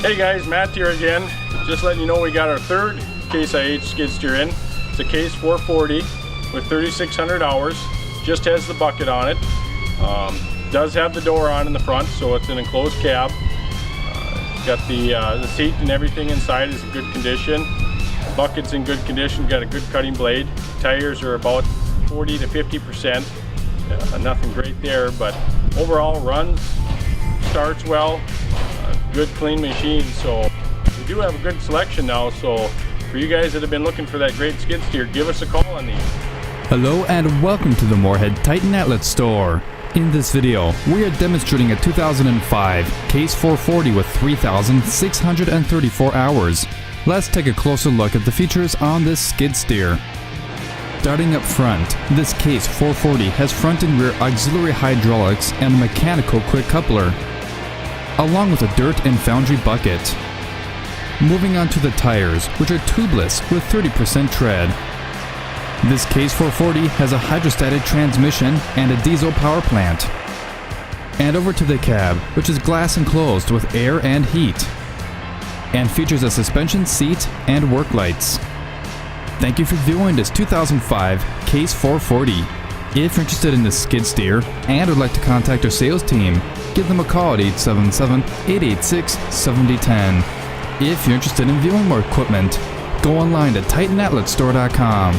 Hey guys, Matt here again. Just letting you know we got our third Case IH skid steer in. It's a Case 440 with 3,600 hours. Just has the bucket on it. Does have the door on in the front, so it's an enclosed cab. Got the seat and everything inside is in good condition. The bucket's in good condition, got a good cutting blade. Tires are about 40 to 50%. Nothing great there, but overall runs, starts well. Good clean machine, so we do have a good selection now. So for you guys that have been looking for that great skid steer, give us a call on these. Hello and welcome to the Moorhead-Outlet store. In this video, we are demonstrating a 2005 Case 440 with 3,634 hours. Let's take a closer look at the features on this skid steer. Starting up front, this Case 440 has front and rear auxiliary hydraulics and a mechanical quick coupler, along with a dirt and Foundry bucket. Moving on to the tires, which are tubeless with 30% tread. This Case 440 has a hydrostatic transmission and a diesel power plant. And over to the cab, which is glass enclosed with air and heat, and features a suspension seat and work lights. Thank you for viewing this 2005 Case 440. If you're interested in this skid steer and would like to contact our sales team, give them a call at 877-886-7010. If you're interested in viewing more equipment, go online to TitanOutletStore.com.